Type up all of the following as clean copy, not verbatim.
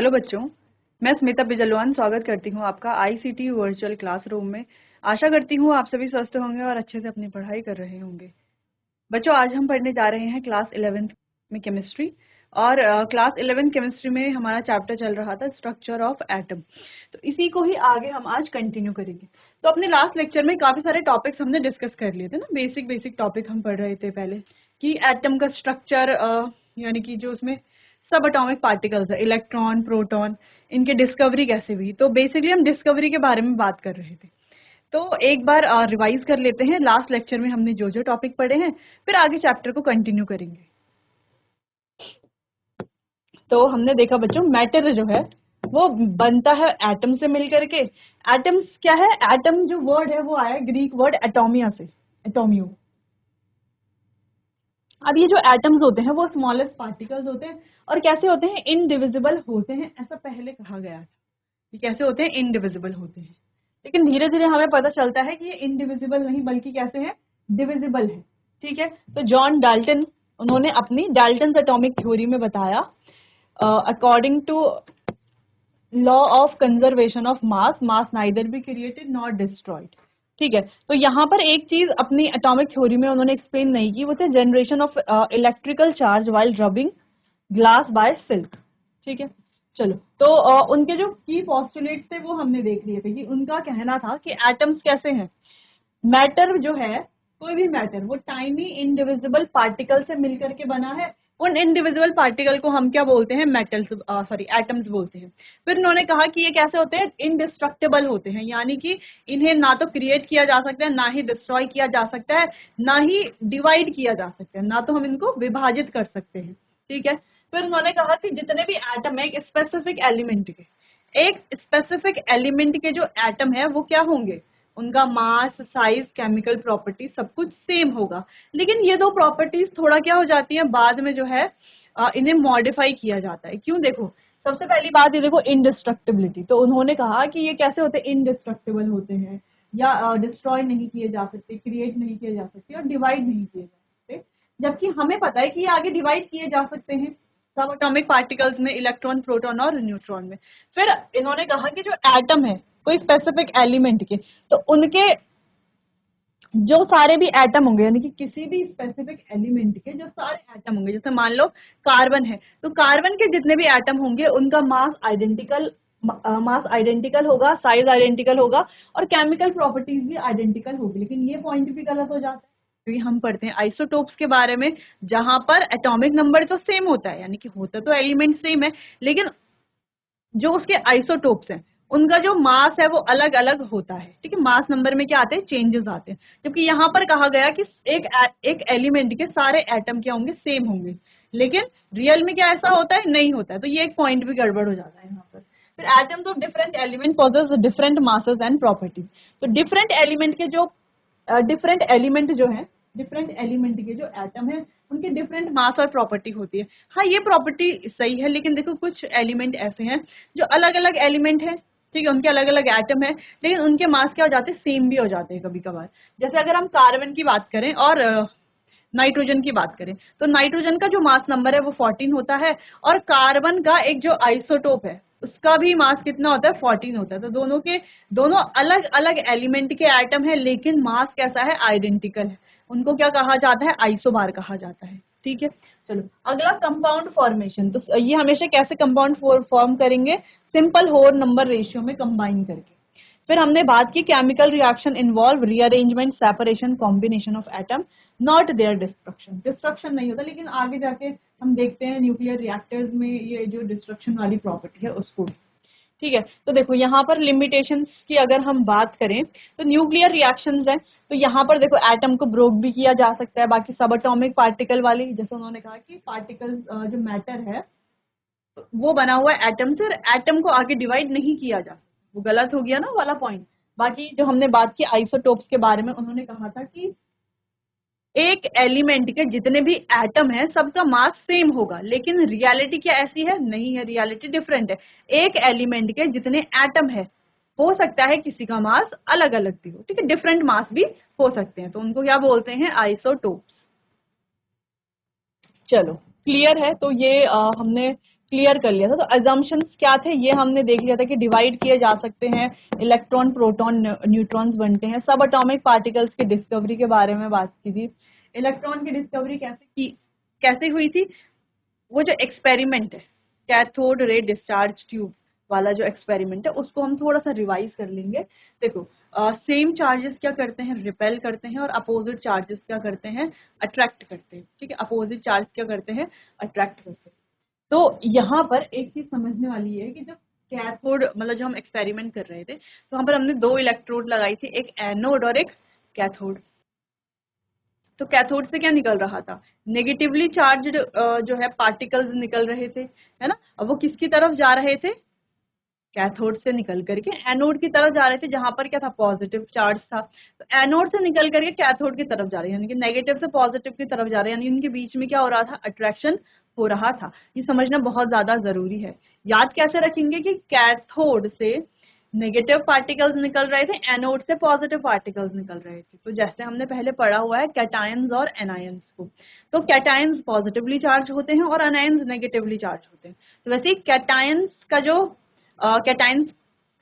Hello बच्चों, मैं स्मिता बिजलवान स्वागत करती हूँ आपका आईसीटी वर्चुअल क्लासरूम में। आशा करती हूँ आप सभी स्वस्थ होंगे और अच्छे से अपनी पढ़ाई कर रहे होंगे। बच्चों, आज हम पढ़ने जा रहे हैं क्लास 11th में केमिस्ट्री। और क्लास 11 केमिस्ट्री में हमारा चैप्टर चल रहा था स्ट्रक्चर ऑफ एटम। तो इसी को ही आगे हम आज कंटिन्यू करेंगे। तो अपने लास्ट लेक्चर में काफ़ी सारे टॉपिक्स हमने डिस्कस कर लिए थे ना, बेसिक टॉपिक हम पढ़ रहे थे पहले कि एटम का स्ट्रक्चर, यानी कि जो उसमें सब एटॉमिक पार्टिकल्स है, इलेक्ट्रॉन, प्रोटॉन, इनके डिस्कवरी कैसे हुई। तो बेसिकली हम डिस्कवरी के बारे में बात कर रहे थे। तो एक बार रिवाइज कर लेते हैं लास्ट लेक्चर में हमने जो जो टॉपिक पढ़े हैं, फिर आगे चैप्टर को कंटिन्यू करेंगे। तो हमने देखा बच्चों, मैटर जो है वो बनता है एटम से मिलकर के। एटम्स क्या है? एटम जो वर्ड है वो आया ग्रीक वर्ड एटोमिया से, एटोमियो। अब ये जो एटम्स होते हैं वो स्मॉलेस्ट पार्टिकल्स होते हैं और कैसे होते हैं? इनडिविजिबल होते हैं, ऐसा पहले कहा गया था। ये कैसे होते हैं? इनडिविजिबल होते हैं। लेकिन धीरे धीरे हमें पता चलता है कि ये इनडिविजिबल नहीं बल्कि कैसे है? डिविजिबल है। ठीक है। तो जॉन डाल्टन, उन्होंने अपनी डाल्टन एटॉमिक थ्योरी में बताया, according to law of conservation of mass, mass neither be created not destroyed. ठीक है। तो यहाँ पर एक चीज अपनी एटॉमिक थ्योरी में उन्होंने एक्सप्लेन नहीं की, वो थे generation of electrical charge while rubbing glass by silk. ठीक है। चलो, तो उनके जो की पोस्टुलेट्स थे वो हमने देख लिए थे कि उनका कहना था कि एटम्स कैसे हैं। मैटर जो है, कोई भी मैटर, वो टाइनी इनडिविजिबल पार्टिकल से मिलकर के बना है। उन इनडिविजिबल पार्टिकल को हम क्या बोलते हैं? मेटल्स, सॉरी एटम्स बोलते हैं। फिर उन्होंने कहा कि ये कैसे होते हैं? इनडिस्ट्रक्टेबल होते हैं, यानी कि इन्हें ना तो क्रिएट किया जा सकता है, ना ही डिस्ट्रॉय किया जा सकता है, ना ही डिवाइड किया जा सकता है, ना तो हम इनको विभाजित कर सकते हैं। ठीक है। फिर उन्होंने कहा कि जितने भी एटम है एक स्पेसिफिक एलिमेंट के जो एटम है वो क्या होंगे? उनका मास, साइज, केमिकल प्रॉपर्टी सब कुछ सेम होगा। लेकिन ये दो प्रॉपर्टीज थोड़ा क्या हो जाती हैं बाद में, जो है इन्हें मॉडिफाई किया जाता है। क्यों? देखो, सबसे पहली बात ये देखो, इनडिस्ट्रक्टिबिलिटी। तो उन्होंने कहा कि ये कैसे होते हैं? इनडिस्ट्रक्टिबल होते हैं, या डिस्ट्रॉय नहीं किए जा सकते, क्रिएट नहीं किए जा सकते और डिवाइड नहीं किए जा सकते। जबकि हमें पता है कि ये आगे डिवाइड किए जा सकते हैं सब एटॉमिक पार्टिकल्स में, इलेक्ट्रॉन, प्रोटॉन और न्यूट्रॉन में। फिर इन्होंने कहा कि जो एटम है कोई स्पेसिफिक एलिमेंट के, तो उनके जो सारे भी एटम होंगे, यानी कि किसी भी स्पेसिफिक एलिमेंट के जो सारे एटम होंगे, जैसे मान लो कार्बन है, तो कार्बन के जितने भी एटम होंगे उनका मास आइडेंटिकल होगा, साइज आइडेंटिकल होगा और केमिकल प्रॉपर्टीज भी आइडेंटिकल होगी। लेकिन ये पॉइंट भी गलत हो जाता है क्योंकि हम पढ़ते हैं आइसोटोप्स के बारे में, जहां पर एटॉमिक नंबर तो सेम होता है, यानी कि होता तो एलिमेंट सेम है, लेकिन जो उसके आइसोटोप्स हैं उनका जो मास है वो अलग अलग होता है। ठीक है। मास नंबर में क्या आते हैं? चेंजेस आते हैं। जबकि यहाँ पर कहा गया कि एक एलिमेंट के सारे एटम क्या होंगे? सेम होंगे। लेकिन रियल में क्या ऐसा होता है? नहीं होता है। तो ये एक पॉइंट भी गड़बड़ हो जाता है यहाँ पर। फिर atoms of different element possess different masses and properties. तो डिफरेंट एलिमेंट के जो डिफरेंट एलिमेंट के जो एटम है उनके डिफरेंट मास और प्रॉपर्टी होती है। हाँ, ये प्रॉपर्टी सही है, लेकिन देखो कुछ एलिमेंट ऐसे हैं जो अलग अलग एलिमेंट है, ठीक है, उनके अलग अलग एटम है, लेकिन उनके मास क्या हो जाते हैं? सेम भी हो जाते हैं कभी कभार। जैसे अगर हम कार्बन की बात करें और नाइट्रोजन की बात करें, तो नाइट्रोजन का जो मास नंबर है वो 14 होता है और कार्बन का एक जो आइसोटोप है उसका भी मास कितना होता है? 14 होता है। तो दोनों अलग अलग एलिमेंट के एटम है, लेकिन मास कैसा है? आइडेंटिकल है। उनको क्या कहा जाता है? आइसोबार कहा जाता है। ठीक है। चलो, अगला कंपाउंड फॉर्मेशन। तो ये हमेशा कैसे कंपाउंड फॉर्म करेंगे? सिंपल होल नंबर रेशियो में कंबाइन करके। फिर हमने बात की chemical reaction involve rearrangement, separation, combination of atom, not there destruction नहीं होता। लेकिन आगे जाके हम देखते हैं न्यूक्लियर रिएक्टर्स में ये जो डिस्ट्रक्शन वाली प्रॉपर्टी है उसको। ठीक है। तो देखो यहाँ पर लिमिटेशंस की अगर हम बात करें तो न्यूक्लियर रिएक्शंस हैं, तो यहाँ पर देखो एटम को ब्रोक भी किया जा सकता है। बाकी सब एटॉमिक पार्टिकल वाली, जैसे उन्होंने कहा कि पार्टिकल्स जो मैटर है वो बना हुआ है एटम से, और एटम को आगे डिवाइड नहीं किया जा सकता। वो गलत हो गया ना वाला पॉइंट। बाकी जो हमने बात की आइसोटोप्स के बारे में, उन्होंने कहा था कि एक एलिमेंट के जितने भी एटम है सबका मास सेम होगा, लेकिन रियलिटी क्या ऐसी है? नहीं है, रियलिटी डिफरेंट है। एक एलिमेंट के जितने एटम है, हो सकता है किसी का मास अलग अलग भी हो, ठीक है, डिफरेंट मास भी हो सकते हैं, तो उनको क्या बोलते हैं? आइसोटोप्स। चलो, क्लियर है। तो ये हमने क्लियर कर लिया था। तो अजम्पशंस क्या थे ये हमने देख लिया था कि डिवाइड किए जा सकते हैं, इलेक्ट्रॉन प्रोटॉन न्यूट्रॉन्स बनते हैं, सब एटॉमिक पार्टिकल्स की डिस्कवरी के बारे में बात की थी। इलेक्ट्रॉन की डिस्कवरी कैसे हुई थी, वो जो एक्सपेरिमेंट है कैथोड रे डिस्चार्ज ट्यूब वाला जो एक्सपेरिमेंट है उसको हम थोड़ा सा रिवाइज कर लेंगे। देखो सेम चार्जेस क्या करते हैं, रिपेल करते हैं, और अपोजिट चार्जेस क्या करते हैं, अट्रैक्ट करते हैं। ठीक है, अपोजिट चार्ज क्या करते हैं, अट्रैक्ट करते हैं। तो यहाँ पर एक चीज समझने वाली है कि जब कैथोड मतलब जो हम एक्सपेरिमेंट कर रहे थे तो वहां पर हमने दो इलेक्ट्रोड लगाई थी, एक एनोड और एक कैथोड। तो कैथोड से क्या निकल रहा था, नेगेटिवली चार्ज्ड जो है पार्टिकल्स निकल रहे थे, है ना। अब वो किसकी तरफ जा रहे थे, कैथोड से निकल करके एनोड की तरफ जा रहे थे जहां पर क्या था, पॉजिटिव चार्ज था। तो एनोड से निकल करके कैथोड की तरफ जा रहे हैं, यानी कि नेगेटिव से पॉजिटिव की तरफ जा रहे हैं, यानी उनके बीच में क्या हो रहा था, अट्रैक्शन हो रहा था। ये समझना बहुत ज्यादा जरूरी है। याद कैसे रखेंगे कि कैथोड से नेगेटिव पार्टिकल्स निकल रहे थे, एनोड से पॉजिटिव पार्टिकल्स निकल रहे थे। तो जैसे हमने पहले पढ़ा हुआ है कैटायंस और एनायंस को, तो कैटायंस पॉजिटिवली चार्ज होते हैं और एनायंस नेगेटिवली चार्ज होते हैं। तो वैसे ही कैटायंस का जो कैटायंस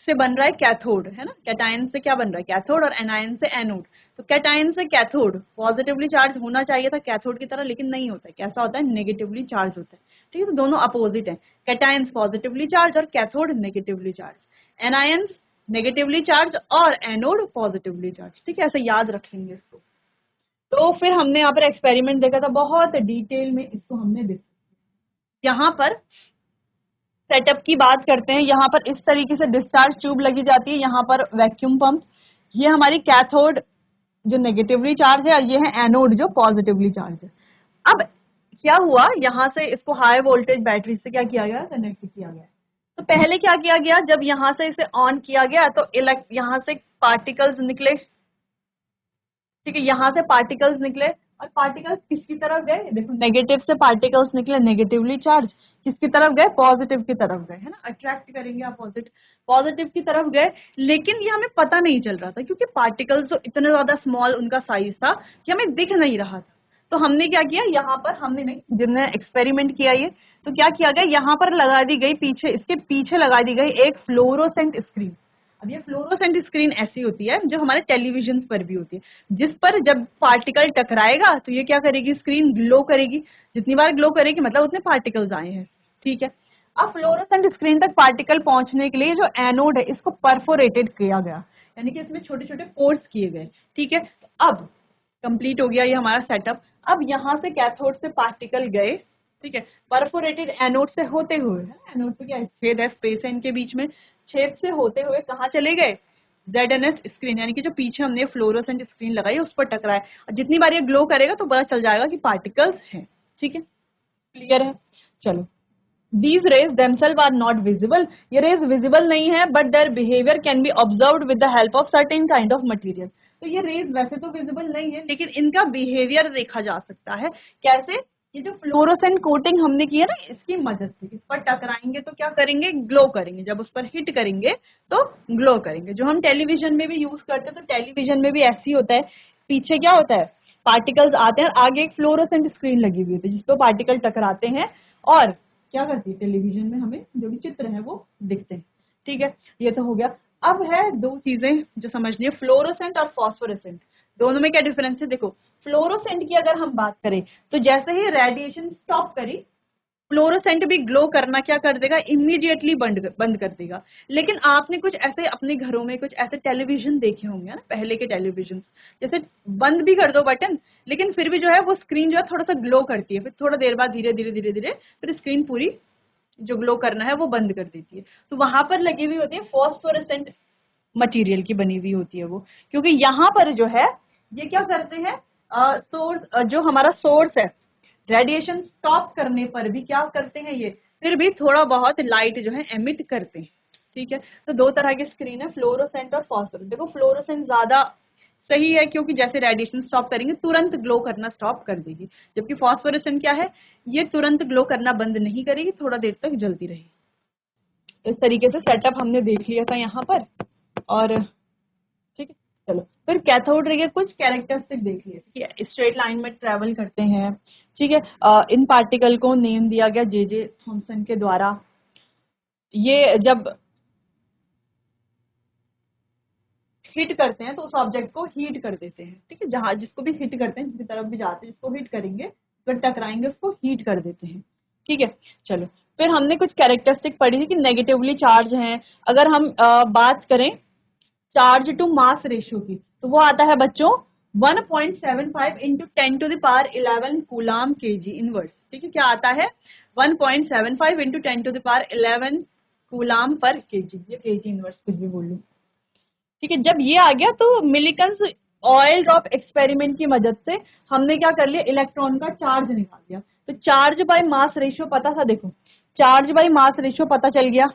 से बन रहा है कैथोड, है ना, कैटायन से क्या बन रहा है, कैथोड, और एनायन से एनोड। तो कैटायन से कैथोड पॉजिटिवली चार्ज होना चाहिए था कैथोड की तरह, लेकिन नहीं होता है। कैसा होता है, नेगेटिवली चार्ज होता है। ठीक है, तो दोनों अपोजिट है, कैटायंस पॉजिटिवली चार्ज और cathode negatively charge, anions negatively charge और एनोड पॉजिटिवली चार्ज। ठीक है, ऐसे याद रख लेंगे इसको। तो फिर हमने यहाँ पर एक्सपेरिमेंट देखा था, बहुत डिटेल में इसको हमने डिस्कस। यहाँ पर सेटअप की बात करते हैं, यहाँ पर इस तरीके से डिस्चार्ज ट्यूब लगी जाती है, यहाँ पर वैक्यूम पंप, ये हमारी कैथोड जो नेगेटिवली चार्ज है, ये है एनोड जो पॉजिटिवली चार्ज है। अब क्या हुआ, यहाँ से इसको हाई वोल्टेज बैटरी से क्या किया गया, कनेक्ट किया गया। तो पहले क्या किया गया, जब यहाँ से इसे ऑन किया गया तो यहाँ से पार्टिकल्स निकले। ठीक है, यहाँ से पार्टिकल्स निकले, और पार्टिकल्स किसकी तरफ गए, देखो नेगेटिव से पार्टिकल्स निकले, नेगेटिवली चार्ज, किसकी तरफ गए, पॉजिटिव की तरफ गए, है ना, अट्रैक्ट करेंगे अपोजिट, पॉजिटिव की तरफ गए। लेकिन ये हमें पता नहीं चल रहा था क्योंकि पार्टिकल्स तो इतने ज्यादा स्मॉल उनका साइज था कि हमें दिख नहीं रहा था। तो हमने क्या किया, यहाँ पर हमने नहीं, जिनने एक्सपेरिमेंट किया ये, तो क्या किया गया, यहाँ पर लगा दी गई पीछे, इसके पीछे लगा दी गई एक फ्लोरोसेंट स्क्रीन। अब ये फ्लोरोसेंट स्क्रीन ऐसी होती है जो हमारे टेलीविजन पर भी होती है, जिस पर जब पार्टिकल टकराएगा तो ये क्या करेगी, स्क्रीन ग्लो करेगी। जितनी बार ग्लो करेगी मतलब उतने पार्टिकल्स आए हैं। ठीक है, अब फ्लोरोसेंट स्क्रीन तक पार्टिकल पहुंचने के लिए जो एनोड है इसको परफोरेटेड किया गया, यानी कि इसमें छोटे छोटे पोर्स किए गए। ठीक है, तो अब कंप्लीट हो गया ये हमारा सेटअप। अब यहाँ से कैथोड से पार्टिकल गए, ठीक है, परफोरेटेड एनोड से होते हुए, एनोड पे क्या छेद है, स्पेस है इनके बीच में, छेद से होते हुए कहाँ चले गए, ZNS स्क्रीन, यानी कि जो पीछे हमने फ्लोरोसेंट स्क्रीन लगाई उस पर टकराए। और जितनी बार ये ग्लो करेगा तो पता चल जाएगा कि पार्टिकल्स हैं। ठीक है, क्लियर है, चलो। These rays themselves are not visible. ये रेज विजिबल नहीं है, but their behavior can be observed with the help of certain kind of material. तो ये रेज वैसे तो विजिबल नहीं है, लेकिन इनका बिहेवियर देखा जा सकता है। कैसे, ये जो फ्लोरोसेंट कोटिंग हमने की है ना, इसकी मदद से इस पर टकराएंगे तो क्या करेंगे, ग्लो करेंगे। जब उस पर हिट करेंगे तो ग्लो करेंगे। जो हम टेलीविजन में भी यूज करते हैं, तो टेलीविजन में भी ऐसे ही होता है, पीछे क्या होता है, पार्टिकल्स आते हैं, आगे एक फ्लोरोसेंट स्क्रीन लगी हुई होती है जिसपे पार्टिकल टकराते हैं और क्या करती है, टेलीविजन में हमें जो भी चित्र है वो दिखते हैं। ठीक है, ये तो हो गया। अब है दो चीजें जो समझनी है, फ्लोरोसेंट और फॉस्फोरेसेंट। दोनों में क्या डिफरेंस है, देखो फ्लोरोसेंट की अगर हम बात करें तो जैसे ही रेडिएशन स्टॉप करी, फ्लोरोसेंट भी ग्लो करना क्या कर देगा, इमीडिएटली बंद कर देगा। लेकिन आपने कुछ ऐसे अपने घरों में कुछ ऐसे टेलीविजन देखे होंगे ना, पहले के टेलीविजन, जैसे बंद भी कर दो बटन, लेकिन फिर भी जो है वो स्क्रीन जो है थोड़ा सा ग्लो करती है, फिर थोड़ा देर बाद धीरे धीरे धीरे धीरे फिर स्क्रीन पूरी जो ग्लो करना है वो बंद कर देती है। तो वहां पर लगी हुई होती है फॉस्फोरेसेंट मटेरियल की बनी हुई होती है वो, क्योंकि यहाँ पर जो है ये क्या करते हैं, सोर्स जो हमारा सोर्स है, रेडिएशन स्टॉप करने पर भी क्या करते हैं, ये फिर भी थोड़ा बहुत लाइट जो है एमिट करते हैं। ठीक है, तो दो तरह की स्क्रीन है, फ्लोरोसेंट और फॉस्फोरेसेंट। देखो फ्लोरोसेंट ज्यादा सही है क्योंकि जैसे रेडिएशन स्टॉप करेंगे तुरंत ग्लो करना स्टॉप कर देगी, जबकि फॉस्फोरेसेंट क्या है, ये तुरंत ग्लो करना बंद नहीं करेगी, थोड़ा देर तक जलती रहेगी। तो इस तरीके से सेटअप हमने देख लिया था यहाँ पर। और ठीक है, चलो फिर कैथोड रे के कुछ कैरेक्टरिस्टिक देख लिए कि स्ट्रेट लाइन में ट्रेवल करते हैं, ठीक है। इन पार्टिकल को नेम दिया गया जे थॉमसन के द्वारा। ये जब हिट करते हैं तो उस ऑब्जेक्ट को हीट कर देते हैं, ठीक है। जहां जिसको भी हिट करते हैं, जिसकी तरफ भी जाते हैं, जिसको हिट करेंगे, अगर टकराएंगे उसको हीट कर देते हैं, ठीक है। चलो फिर हमने कुछ कैरेक्टरिस्टिक पढ़ी थी कि नेगेटिवली चार्ज हैं। अगर हम बात करें चार्ज टू मास रेशियो की, तो वो आता है बच्चों 1.75 इंटू 10⁻11 कूलाम केजी इनवर्स, ठीक है। क्या आता है 1.75 इंटू 10⁻11 कूलाम पर केजी, ये केजी इनवर्स कुछ भी बोल लूं, ठीक है। जब ये आ गया तो मिलिकन्स ऑयल ड्रॉप एक्सपेरिमेंट की मदद से हमने क्या कर लिया, इलेक्ट्रॉन का चार्ज निकाल दिया। तो चार्ज बाय मास रेशियो पता था, देखो चार्ज बाय मास रेशियो पता चल गया,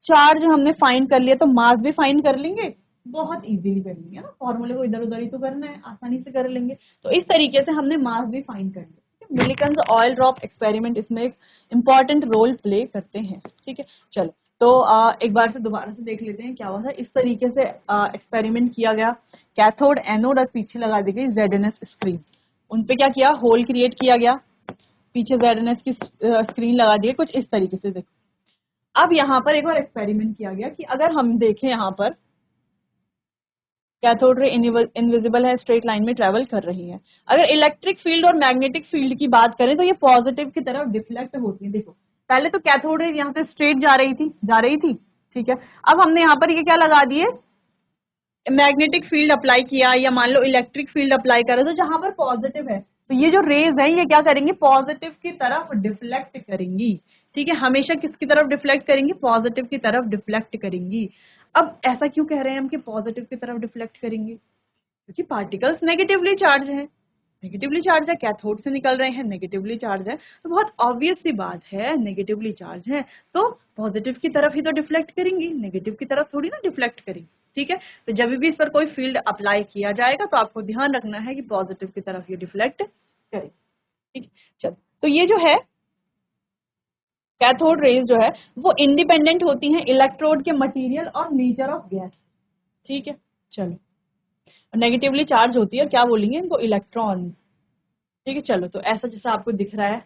चार्ज हमने फाइंड कर लिया, तो मास भी फाइंड कर लेंगे, बहुत इजीली कर लेंगे ना, फॉर्मूले को इधर उधर ही तो करना है, आसानी से कर लेंगे। तो इस तरीके से हमने मास भी फाइंड कर लिया। मिलिकन्स ऑयल ड्रॉप एक्सपेरिमेंट इसमें एक इंपॉर्टेंट रोल प्ले करते हैं, ठीक है। चलो तो एक बार से दोबारा से देख लेते हैं क्या हुआ था। इस तरीके से एक्सपेरिमेंट किया गया, कैथोड एनोड और पीछे लगा दी गई ZNS स्क्रीन, उन पे क्या किया, होल क्रिएट किया गया, पीछे ZNS की स्क्रीन लगा दी, कुछ इस तरीके से। देखो अब यहाँ पर एक और एक्सपेरिमेंट किया गया कि अगर हम देखें यहाँ पर कैथोड रे इनविजिबल है, स्ट्रेट लाइन में ट्रेवल कर रही है। अगर इलेक्ट्रिक फील्ड और मैग्नेटिक फील्ड की बात करें तो ये पॉजिटिव की तरफ डिफ्लेक्ट होती है। देखो पहले तो कैथोड रे यहाँ से स्ट्रेट जा रही थी, ठीक है। अब हमने यहाँ पर ये क्या लगा दिए, मैग्नेटिक फील्ड अप्लाई किया या मान लो इलेक्ट्रिक फील्ड अप्लाई करा, तो जहां पर पॉजिटिव है तो ये जो रेज है ये क्या करेंगी, पॉजिटिव की तरफ डिफ्लेक्ट करेंगी, ठीक है। हमेशा किसकी तरफ डिफ्लेक्ट करेंगी, पॉजिटिव की तरफ डिफ्लेक्ट करेंगी। अब ऐसा क्यों कह रहे हैं हम कि पॉजिटिव की तरफ डिफ्लेक्ट करेंगे, क्योंकि पार्टिकल्स नेगेटिवली चार्ज है, नेगेटिवली चार्ज है, कैथोड से निकल रहे हैं, नेगेटिवली चार्ज है, तो बहुत ऑब्वियस सी बात है, नेगेटिवली चार्ज है तो पॉजिटिव की तरफ ही तो डिफ्लेक्ट करेंगी, नेगेटिव की तरफ थोड़ी ना डिफ्लेक्ट करेंगी, ठीक है। तो जब भी इस पर कोई फील्ड अप्लाई किया जाएगा तो आपको ध्यान रखना है कि पॉजिटिव की तरफ ये डिफ्लेक्ट करें, ठीक है। चलो तो ये जो है कैथोड रेज जो है वो इंडिपेंडेंट होती हैं इलेक्ट्रोड के मटेरियल और नेचर ऑफ गैस, ठीक है। चलो नेगेटिवली चार्ज होती है, क्या बोलेंगे इनको, इलेक्ट्रॉन, ठीक है। चलो तो ऐसा जैसा आपको दिख रहा है,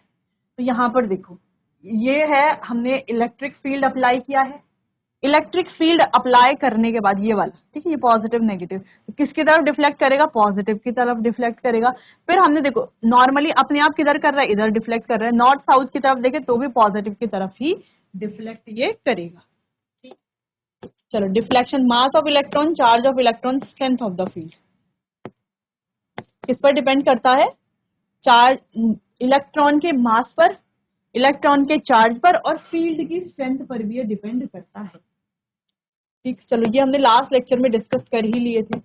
तो यहाँ पर देखो ये है, हमने इलेक्ट्रिक फील्ड अप्लाई किया है, इलेक्ट्रिक फील्ड अप्लाई करने के बाद ये वाला, ठीक है, ये पॉजिटिव नेगेटिव, तो किसकी तरफ डिफ्लेक्ट करेगा, पॉजिटिव की तरफ डिफ्लेक्ट करेगा। फिर हमने देखो नॉर्मली अपने आप किधर कर रहा है, इधर डिफ्लेक्ट कर रहा है, नॉर्थ साउथ की तरफ देखे तो भी पॉजिटिव की तरफ ही डिफ्लेक्ट ये करेगा, ठीक। चलो deflection, mass of electron, charge of electron, strength of the field, किस पर डिपेंड करता है, चार्ज, इलेक्ट्रॉन के मास पर, इलेक्ट्रॉन के चार्ज पर और फील्ड की स्ट्रेंथ पर भी ये डिपेंड करता है, ठीक। चलो ये हमने लास्ट लेक्चर में डिस्कस कर ही लिए थे।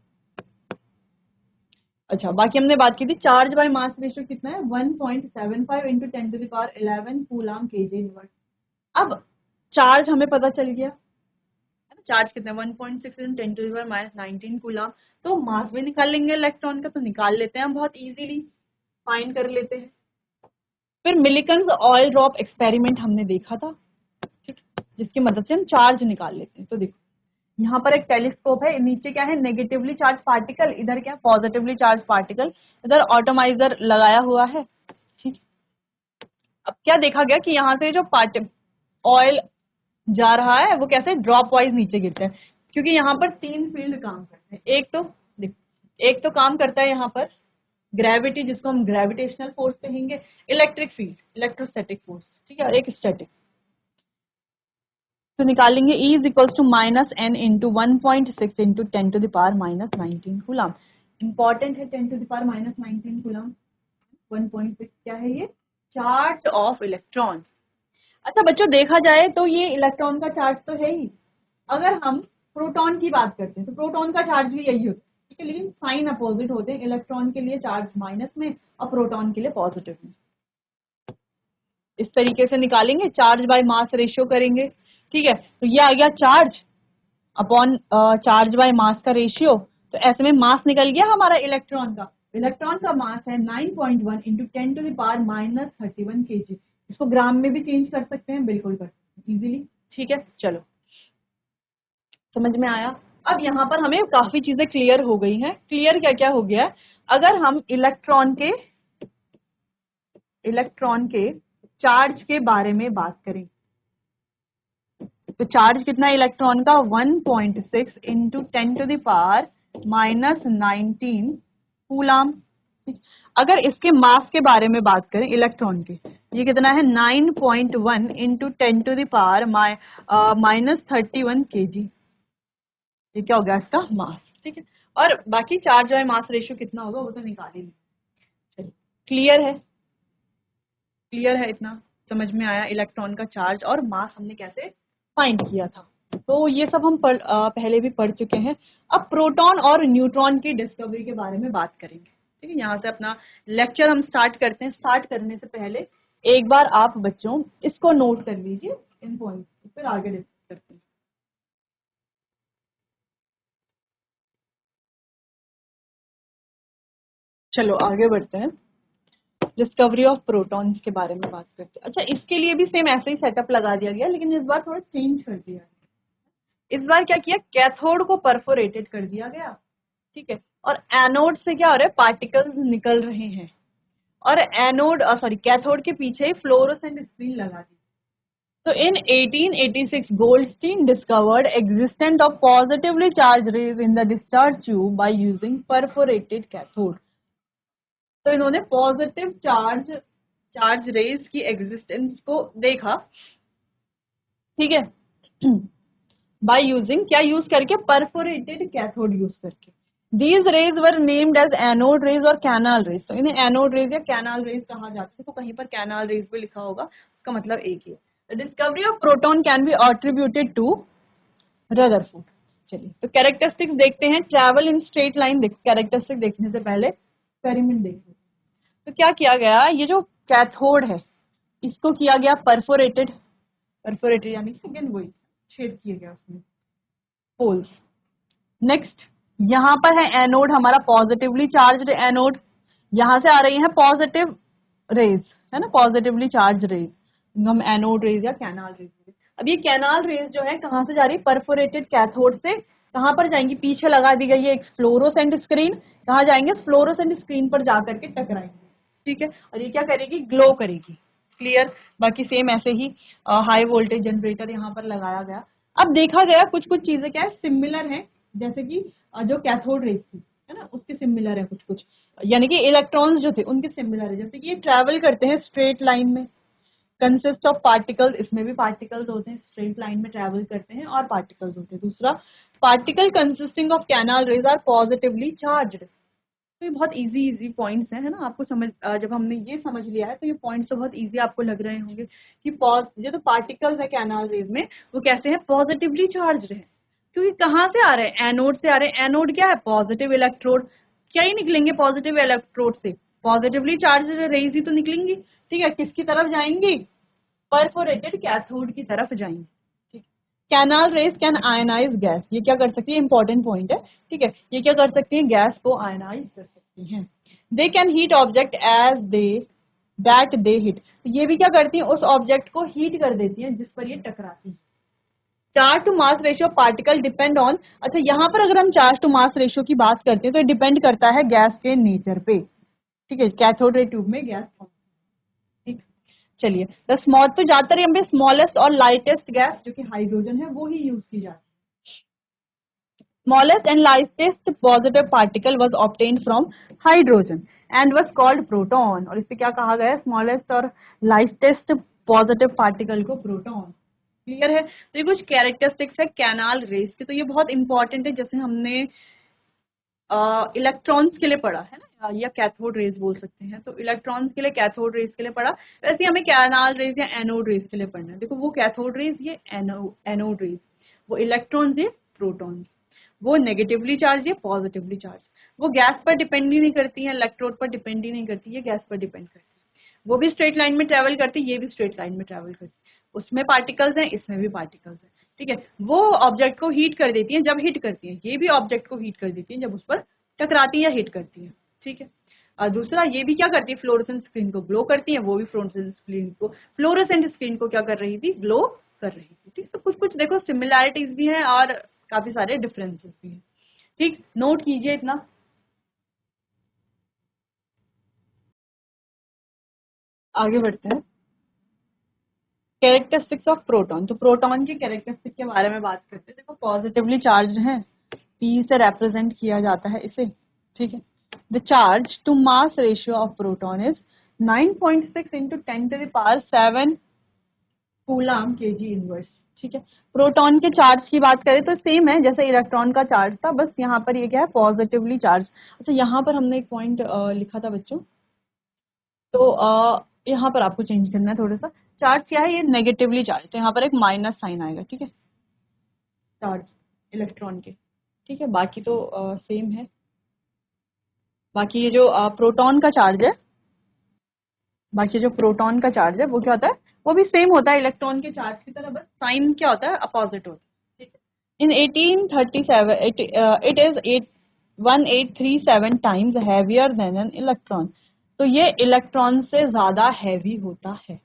अच्छा बाकी हमने बात की थी चार्ज बाय मास रेशियो कितना है, 1.75 इंटू 10⁻11 कूलाम केजी इनवर्स। अब चार्ज हमें पता चल गया है ना, चार्ज कितना है 1.6 इंटू 10⁻19 कूलाम। तो मास भी निकाल लेंगे इलेक्ट्रॉन का, तो निकाल लेते हैं हम बहुत इजीली, फाइंड कर लेते हैं। फिर मिलिकन्स ऑयल ड्रॉप एक्सपेरिमेंट हमने देखा था, ठीक, जिसकी मदद से हम चार्ज निकाल लेते हैं। तो देखो यहाँ पर एक टेलीस्कोप है, नीचे क्या है, नेगेटिवली चार्ज पार्टिकल, इधर क्या पॉजिटिवली चार्ज पार्टिकल, इधर ऑटोमाइजर लगाया हुआ है, ठीक। अब क्या देखा गया कि यहाँ से जो ऑयल जा रहा है वो कैसे ड्रॉप वाइज नीचे गिरता है, क्योंकि यहाँ पर तीन फील्ड काम करते हैं। एक तो देखो, एक तो काम करता है यहाँ पर ग्रेविटी, जिसको हम ग्रेविटेशनल फोर्स कहेंगे, इलेक्ट्रिक फील्ड, इलेक्ट्रोस्टैटिक फोर्स, ठीक है, और एक स्टैटिक। तो निकालेंगे E is equals to -n into 1.6 into 10⁻−19 coulomb. Important है 10⁻−19 कूलाम, 1.6 क्या है ये, चार्ज ऑफ इलेक्ट्रॉन। अच्छा बच्चों देखा जाए तो ये इलेक्ट्रॉन का चार्ज तो है ही, अगर हम प्रोटॉन की बात करते हैं तो प्रोटॉन का चार्ज भी यही होता है, ठीक है, लेकिन साइन अपोजिट होते हैं, इलेक्ट्रॉन के लिए चार्ज माइनस में और प्रोटॉन के लिए पॉजिटिव में। इस तरीके से निकालेंगे, चार्ज बाय मास रेशियो करेंगे, ठीक है। तो ये आ गया charge upon charge by mass का रेशियो, तो ऐसे में मास निकल गया हमारा इलेक्ट्रॉन का, इलेक्ट्रॉन का मास है 9.1 इंटू 10⁻−31 kg। इसको ग्राम में भी चेंज कर सकते हैं, बिल्कुल कर सकते हैं इजीली, ठीक है। चलो समझ में आया। अब यहाँ पर हमें काफी चीजें क्लियर हो गई हैं। क्लियर क्या क्या हो गया है? अगर हम इलेक्ट्रॉन के चार्ज के बारे में बात करें, तो चार्ज कितना है इलेक्ट्रॉन का? 1.6 इंटू 10⁻⁻19 कूलाम। अगर इसके मास के बारे में बात करें इलेक्ट्रॉन के, ये कितना है? 9.1 इंटू 10⁻31 kg। ये क्या हो गया इसका मास, ठीक है। और बाकी चार्ज और मास रेशियो कितना होगा वो तो निकाल ही लेंगे। क्लियर है? क्लियर है? इतना समझ में आया इलेक्ट्रॉन का चार्ज और मास हमने कैसे फाइंड किया था। तो ये सब हम पहले भी पढ़ चुके हैं। अब प्रोटॉन और न्यूट्रॉन की डिस्कवरी के बारे में बात करेंगे, ठीक है। यहाँ से अपना लेक्चर हम स्टार्ट करते हैं। स्टार्ट करने से पहले एक बार आप बच्चों इसको नोट कर लीजिए, इन पॉइंट, फिर आगे डिस्कस करते हैं। चलो आगे बढ़ते हैं। डिस्कवरी ऑफ प्रोटॉन्स के बारे में बात करते हैं। अच्छा, इसके लिए भी सेम ऐसे ही सेटअप लगा दिया गया, लेकिन इस बार थोड़ा चेंज कर दिया। इस बार क्या किया? कैथोड को परफोरेटेड कर दिया गया, ठीक है। और एनोड से क्या हो रहा है? पार्टिकल्स निकल रहे हैं। और कैथोड के पीछे फ्लोरोसेंट स्क्रीन लगा दी। तो in 1886 Goldstein discovered existence of positively charge rays in the discharge tube by using perforated cathode. तो इन्होंने पॉजिटिव चार्ज रेज की एग्जिस्टेंस को देखा, ठीक है, बाय यूजिंग, क्या यूज करके? परफोरेटेड कैथोड यूज करके। These rays were named as anode rays और कैनाल रेज। तो इन्हें एनोड रेज या कैनाल रेज कहा जाता है। तो कहीं पर कैनाल रेज भी लिखा होगा, उसका मतलब एक ही है। The discovery of proton can be attributed to Rutherford. चलिए, तो कैरेक्टरिस्टिक्स देखते हैं। Travel in straight line. Characteristic देखने से पहले एक्सपेरिमेंट देखते हैं। तो क्या किया गया? ये जो कैथोड है इसको किया गया परफोरेटेड यानी अगेन वही छेद किया गया उसमें होल्स। नेक्स्ट, यहाँ पर है एनोड हमारा, पॉजिटिवली चार्ज्ड एनोड। यहाँ से आ रही है पॉजिटिव रेज, है ना, पॉजिटिवली चार्ज रेज, हम एनोड रेज या कैनाल रेज। अब ये कैनाल रेज जो है कहाँ से जा रही है? परफोरेटेड कैथोड से कहाँ पर जाएंगी? पीछे लगा दी गई है एक फ्लोरोसेंट स्क्रीन। कहाँ जाएंगे? फ्लोरोसेंट स्क्रीन पर जाकर के टकराएंगे, ठीक है। और ये क्या करेगी? ग्लो करेगी। क्लियर? बाकी सेम ऐसे ही हाई वोल्टेज जनरेटर यहाँ पर लगाया गया। अब देखा गया कुछ कुछ चीजें क्या है? सिमिलर है, जैसे कि जो कैथोड रेज थी, है ना, उसके सिमिलर है कुछ कुछ, यानी कि इलेक्ट्रॉन्स जो थे उनके सिमिलर है। जैसे कि ये ट्रैवल करते हैं स्ट्रेट लाइन में, कंसिस्ट ऑफ पार्टिकल्स, इसमें भी पार्टिकल्स होते हैं, स्ट्रेट लाइन में ट्रैवल करते हैं और पार्टिकल्स होते हैं। दूसरा, particle consisting of canal rays are positively charged. तो ये बहुत इजी पॉइंट्स हैं, है ना। आपको समझ, जब हमने ये समझ लिया है तो ये पॉइंट्स तो बहुत इजी आपको लग रहे होंगे कि ये जो पार्टिकल्स है कैनाल रेज में वो कैसे हैं? पॉजिटिवली चार्ज्ड है। क्योंकि कहाँ से आ रहे हैं? एनोड से आ रहे हैं। एनोड क्या है? Positive electrode. क्या ही निकलेंगे पॉजिटिव इलेक्ट्रोड से? पॉजिटिवली चार्ज रेज ही तो निकलेंगी, ठीक है। किसकी तरफ जाएंगी? परफोरेटेड कैथोड की तरफ जाएंगे, ठीक। Canal rays can ionise gas. ये क्या कर सकती है? इंपॉर्टेंट पॉइंट है, ठीक है। ये क्या कर सकती है? गैस को आयनाइज कर सकती हैं। They can heat object as they hit. ये भी क्या करती है? उस ऑब्जेक्ट को हीट कर देती है जिस पर ये टकराती है। Charge to mass ratio particle depend on. अच्छा, यहाँ पर अगर हम चार्ज टू मास रेशियो की बात करते हैं तो डिपेंड करता है गैस के नेचर पे, ठीक है। कैथोड रे ट्यूब में गैस, ठीक। चलिए, द स्मॉल, तो ज्यादातर यहाँ पे स्मॉलेस्ट और लाइटेस्ट गैस जो कि हाइड्रोजन है वो ही यूज की जाती है। Smallest and lightest positive particle was obtained from hydrogen and was called proton. और इससे क्या कहा गया है? स्मॉलेस्ट और लाइटेस्ट पॉजिटिव पार्टिकल को प्रोटॉन। क्लियर है? तो ये कुछ कैरेक्टरिस्टिक्स है कैनाल रेज के। तो ये बहुत इंपॉर्टेंट है, जैसे हमने इलेक्ट्रॉन्स के लिए पढ़ा है ना, या कैथोड रेज बोल सकते हैं। तो इलेक्ट्रॉन्स के लिए, कैथोड रेज के लिए पढ़ा, वैसे ही हमें कैनाल रेज या एनोड रेज के लिए पढ़ना है। देखो, वो कैथोड रेज, ये एनोड रेज, वो इलेक्ट्रॉन्स, ये प्रोटॉन्स, वो नेगेटिवली चार्ज, ये पॉजिटिवली चार्ज। वो गैस पर डिपेंड ही नहीं करती है, इलेक्ट्रोड पर डिपेंड ही नहीं करती, ये गैस पर डिपेंड करती है। वो भी स्ट्रेट लाइन में ट्रेवल करती है, ये भी स्ट्रेट लाइन में ट्रेवल करती है। उसमें पार्टिकल्स हैं, इसमें भी पार्टिकल्स हैं, ठीक है। वो ऑब्जेक्ट को हीट कर देती है जब हिट करती है, ये भी ऑब्जेक्ट को हीट कर देती है जब उस पर टकराती है या हिट करती है, ठीक है। और दूसरा, ये भी क्या करती है? फ्लोरोसेंट स्क्रीन को ग्लो करती है। वो भी फ्लोरोसेंट स्क्रीन को क्या कर रही थी? ग्लो कर रही थी, ठीक। तो कुछ कुछ देखो सिमिलैरिटीज भी हैं और काफी सारे डिफरेंसेस भी हैं। ठीक, नोट कीजिए इतना। आगे बढ़ते हैं। Characteristics of proton. तो प्रोटॉन के कैरेक्टरिस्टिक के बारे में बात करते हैं। देखो पॉजिटिवली चार्ज है, P से रिप्रेजेंट किया जाता है इसे, ठीक है। The charge to mass ratio of proton is 9.6 into 10⁻7 coulomb kg inverse, ठीक है। प्रोटॉन के चार्ज की बात करें तो सेम है जैसे इलेक्ट्रॉन का चार्ज था, बस यहाँ पर ये क्या है, पॉजिटिवली चार्ज। अच्छा, यहाँ पर हमने एक पॉइंट लिखा था बच्चों, तो यहाँ पर आपको चेंज करना है थोड़ा सा। चार्ज क्या है, ये नेगेटिवली चार्ज, तो यहाँ पर एक माइनस साइन आएगा, ठीक है, चार्ज इलेक्ट्रॉन के, ठीक है। बाकी तो सेम है। बाकी ये जो प्रोटॉन का चार्ज है, बाकी जो प्रोटॉन का चार्ज है वो क्या होता है, वो भी सेम होता है इलेक्ट्रॉन के चार्ज की तरह, बस साइन क्या होता है, अपोजिट होता है, ठीक है। इन 1837 it is 1837 times heavier than an electron. तो ये इलेक्ट्रॉन से ज्यादा हैवी होता है,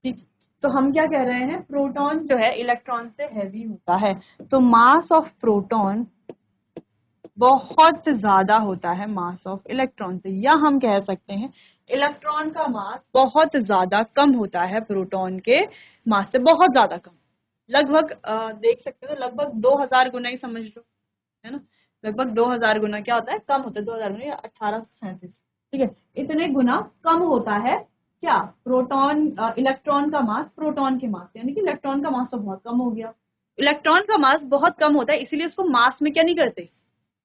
ठीक। तो हम क्या कह रहे हैं, प्रोटॉन जो है इलेक्ट्रॉन से हैवी होता है, तो मास ऑफ प्रोटॉन बहुत ज्यादा होता है मास ऑफ इलेक्ट्रॉन से, या हम कह सकते हैं इलेक्ट्रॉन का मास बहुत ज्यादा कम होता है प्रोटॉन के मास से, बहुत ज्यादा कम, लगभग देख सकते हो, लगभग 2000 गुना ही समझ लो, है ना। लगभग 2000 गुना क्या होता है, कम होता है, 2000 गुना या 1837, ठीक है, इतने गुना कम होता है क्या, प्रोटॉन इलेक्ट्रॉन का मास प्रोटॉन के मास, यानी कि इलेक्ट्रॉन का मास तो बहुत कम हो गया। इलेक्ट्रॉन का मास बहुत कम होता है, इसीलिए उसको मास में क्या नहीं करते,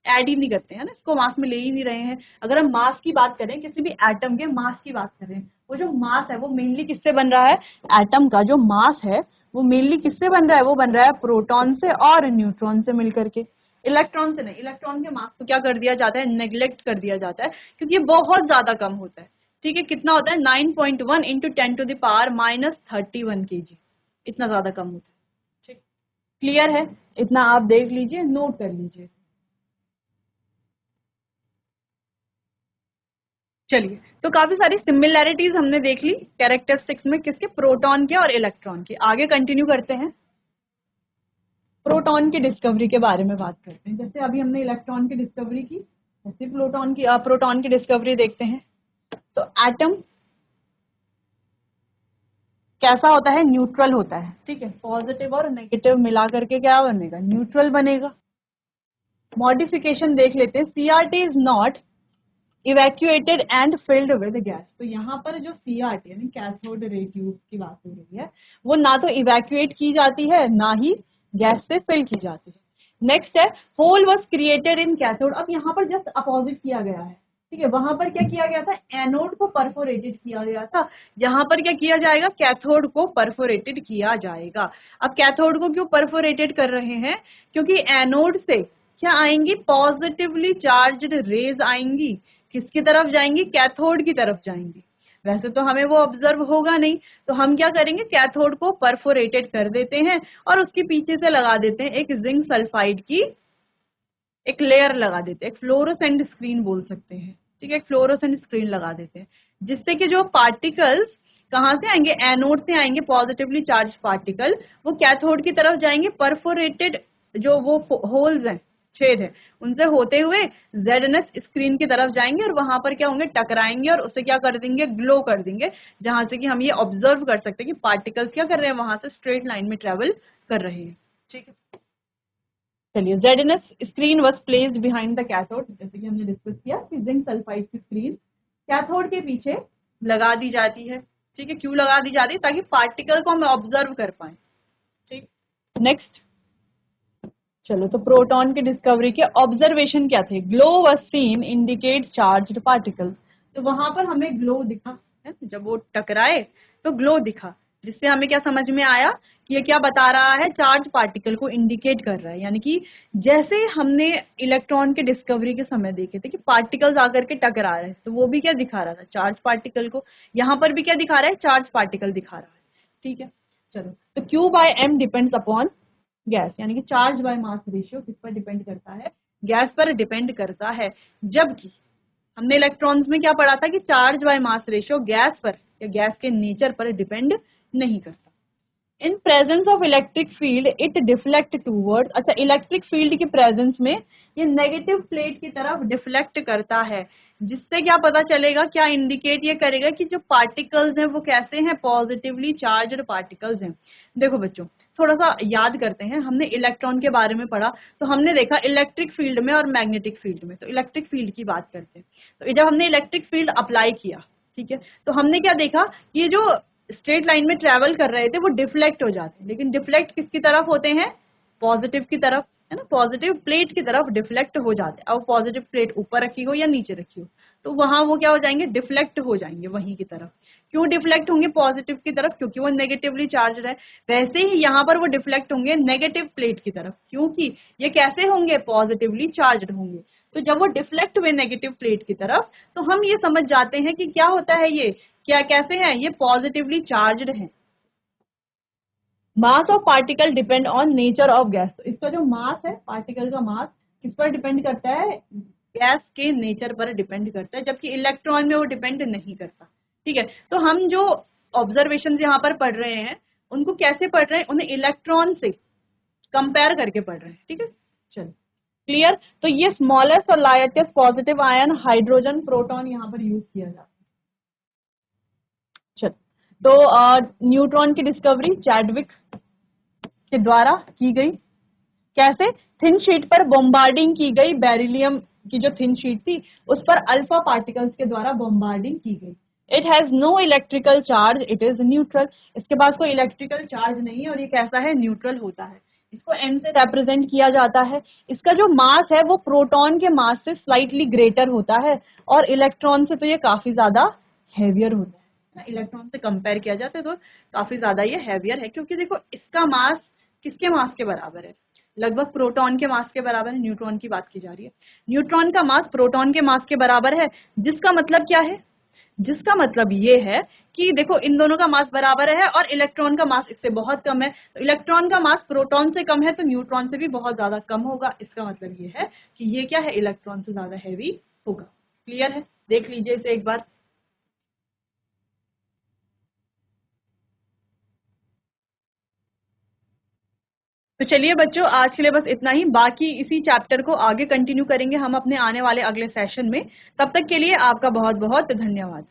ऐड ही नहीं करते हैं ना, इसको मास में ले ही नहीं रहे हैं। अगर हम मास की बात करें, किसी भी एटम के मास की बात करें, वो जो मास है वो मेनली किससे बन रहा है, एटम का जो मास है वो मेनली किससे बन रहा है, वो बन रहा है प्रोटॉन से और न्यूट्रॉन से मिलकर के, इलेक्ट्रॉन से नहीं। इलेक्ट्रॉन के मास को क्या कर दिया जाता है, नेग्लेक्ट कर दिया जाता है, क्योंकि ये बहुत ज्यादा कम होता है, ठीक है। कितना होता है, 9.1 इंटू 10⁻31 kg, इतना ज्यादा कम होता है, ठीक। क्लियर है, इतना आप देख लीजिए, नोट कर लीजिए। चलिए, तो काफी सारी सिमिलैरिटीज हमने देख ली कैरेक्टरिस्टिक्स में, किसके, प्रोटॉन के और इलेक्ट्रॉन के। आगे कंटिन्यू करते हैं, प्रोटॉन की डिस्कवरी के बारे में बात करते हैं। जैसे अभी हमने इलेक्ट्रॉन की डिस्कवरी की, जैसे प्रोटॉन की डिस्कवरी देखते हैं। तो एटम कैसा होता है, न्यूट्रल होता है, ठीक है, पॉजिटिव और नेगेटिव मिला करके क्या बनेगा, न्यूट्रल बनेगा। मॉडिफिकेशन देख लेते हैं, CRT is not evacuated and filled with gas. तो यहाँ पर जो सीआरटी यानी कैथोड रे ट्यूब की बात हो रही है, वो ना तो इवैक्यूएट की जाती है, ना ही गैस से फिल की जाती है। नेक्स्ट है, hole was created in cathode. अब यहाँ पर जस्ट अपोजिट किया गया है, ठीक है। वहां पर क्या किया गया था, एनोड को परफोरेटेड किया गया था, यहाँ पर क्या किया जाएगा, कैथोड को परफोरेटेड किया जाएगा। अब कैथोड को क्यों परफोरेटेड कर रहे हैं, क्योंकि एनोड से क्या आएंगी, पॉजिटिवली चार्ज्ड रेज आएंगी, किसकी तरफ जाएंगी, कैथोड की तरफ जाएंगी। वैसे तो हमें वो ऑब्जर्व होगा नहीं, तो हम क्या करेंगे, कैथोड को परफोरेटेड कर देते हैं और उसके पीछे से लगा देते हैं एक जिंक सल्फाइड की एक लेयर लगा देते हैं, एक फ्लोरोसेंट स्क्रीन बोल सकते हैं, ठीक है, एक फ्लोरोसेंट स्क्रीन लगा देते हैं, जिससे कि जो पार्टिकल्स कहाँ से आएंगे, एनोड से आएंगे, पॉजिटिवली चार्ज पार्टिकल, वो कैथोड की तरफ जाएंगे, परफोरेटेड जो वो होल्स हैं, छेद है, उनसे होते हुए जेडनेस स्क्रीन की तरफ जाएंगे और वहां पर क्या होंगे, टकराएंगे और उसे क्या कर देंगे, ग्लो कर देंगे, जहां से कि हम ये ऑब्जर्व कर सकते हैं कि पार्टिकल्स क्या कर रहे हैं, वहां से स्ट्रेट लाइन में ट्रेवल कर रहे हैं, ठीक है। चलिए, Z N S screen was placed behind the cathode, जैसे कि हमने डिस्कस किया कि जिंक सल्फाइड की स्क्रीन कैथोड के पीछे लगा दी जाती है, ठीक है। क्यों लगा दी जाती है, ताकि पार्टिकल को हम ऑब्जर्व कर पाए, ठीक। नेक्स्ट, चलो, तो प्रोटॉन की डिस्कवरी के ऑब्जर्वेशन क्या थे, glow was scene indicate charged particle. तो वहां पर हमें ग्लो दिखा है, जब वो टकराए तो ग्लो दिखा, जिससे हमें क्या समझ में आया कि ये क्या बता रहा है, चार्ज पार्टिकल को इंडिकेट कर रहा है। यानी कि जैसे हमने इलेक्ट्रॉन के डिस्कवरी के समय देखे थे कि पार्टिकल्स आकर के टकरा रहे हैं, तो वो भी क्या दिखा रहा था, चार्ज पार्टिकल को। यहाँ पर भी क्या दिखा रहा है, चार्ज पार्टिकल दिखा रहा है, ठीक है। चलो, तो Q by M depends upon gas, यानी कि चार्ज बाय मास रेशियो किस पर डिपेंड करता है, गैस पर डिपेंड करता है। जबकि हमने इलेक्ट्रॉन्स में क्या पढ़ा था कि charge by mass ratio gas पर या गैस के नेचर पर डिपेंड नहीं करता। In presence of electric field it deflect towards, अच्छा इलेक्ट्रिक फील्ड की प्रेजेंस में ये नेगेटिव प्लेट की तरफ डिफ्लेक्ट करता है, जिससे क्या पता चलेगा, क्या इंडिकेट ये करेगा कि जो पार्टिकल्स हैं वो कैसे हैं, पॉजिटिवली चार्ज्ड पार्टिकल्स हैं। देखो बच्चों थोड़ा सा याद करते हैं, हमने इलेक्ट्रॉन के बारे में पढ़ा, तो हमने देखा इलेक्ट्रिक फील्ड में और मैग्नेटिक फील्ड में। तो इलेक्ट्रिक फील्ड की बात करते हैं, तो जब हमने इलेक्ट्रिक फील्ड अप्लाई किया, ठीक है, तो हमने क्या देखा, ये जो स्ट्रेट लाइन में ट्रेवल कर रहे थे वो डिफ्लेक्ट हो जाते हैं, लेकिन डिफ्लेक्ट किसकी तरफ होते हैं, पॉजिटिव की तरफ, है ना, पॉजिटिव प्लेट की तरफ डिफ्लेक्ट हो जाते हैं। अब पॉजिटिव प्लेट ऊपर रखी हो या नीचे रखी हो, तो वहां वो क्या हो जाएंगे, डिफ्लेक्ट हो जाएंगे वहीं की तरफ। क्यों डिफ्लेक्ट होंगे पॉजिटिव की तरफ, क्योंकि वो नेगेटिवली चार्ज है। वैसे ही यहाँ पर वो डिफ्लेक्ट होंगे नेगेटिव प्लेट की तरफ, क्योंकि ये कैसे होंगे, पॉजिटिवली चार्ज होंगे। तो जब वो डिफ्लेक्ट हुए नेगेटिव प्लेट की तरफ, तो हम ये समझ जाते हैं कि क्या होता है, ये क्या कैसे हैं, ये पॉजिटिवली चार्ज्ड हैं। Mass of particle depend on nature of gas, तो इसका जो मास है, पार्टिकल का मास किस पर डिपेंड करता है, गैस के नेचर पर डिपेंड करता है, जबकि इलेक्ट्रॉन में वो डिपेंड नहीं करता। ठीक है, तो हम जो ऑब्जर्वेशन यहाँ पर पढ़ रहे हैं उनको कैसे पढ़ रहे हैं, उन्हें इलेक्ट्रॉन से कंपेयर करके पढ़ रहे हैं। ठीक है, चलो क्लियर। तो ये स्मॉलेस्ट और largest positive ion hydrogen proton यहाँ पर यूज किया जाता है। चलो, तो न्यूट्रॉन की डिस्कवरी चैडविक के द्वारा की गई, कैसे, थिन शीट पर बॉम्बार्डिंग की गई, बेरिलियम की जो थिन शीट थी उस पर अल्फा पार्टिकल्स के द्वारा बॉम्बार्डिंग की गई। It has no electrical charge, it is neutral, इसके पास कोई इलेक्ट्रिकल चार्ज नहीं है और ये कैसा है, न्यूट्रल होता है। इसको n से रिप्रेजेंट किया जाता है। इसका जो मास है वो प्रोटॉन के मास से स्लाइटली ग्रेटर होता है और इलेक्ट्रॉन से तो ये काफी ज्यादा हैवियर होता है। इलेक्ट्रॉन से कंपेयर किया जाता है तो काफी ज्यादा ये हैवियर है, क्योंकि देखो इसका मास किसके मास के बराबर है, लगभग प्रोटॉन के मास के बराबर है। न्यूट्रॉन की बात की जा रही है, न्यूट्रॉन का मास प्रोटॉन के मास के बराबर है, जिसका मतलब क्या है, जिसका मतलब ये है कि देखो इन दोनों का मास बराबर है और इलेक्ट्रॉन का मास इससे बहुत कम है। तो इलेक्ट्रॉन का मास प्रोटॉन से कम है तो न्यूट्रॉन से भी बहुत ज्यादा कम होगा। इसका मतलब ये है कि ये क्या है, इलेक्ट्रॉन से ज्यादा हैवी होगा। क्लियर है, देख लीजिए इसे एक बार। तो चलिए बच्चों आज के लिए बस इतना ही, बाकी इसी चैप्टर को आगे कंटिन्यू करेंगे हम अपने आने वाले अगले सेशन में। तब तक के लिए आपका बहुत बहुत धन्यवाद।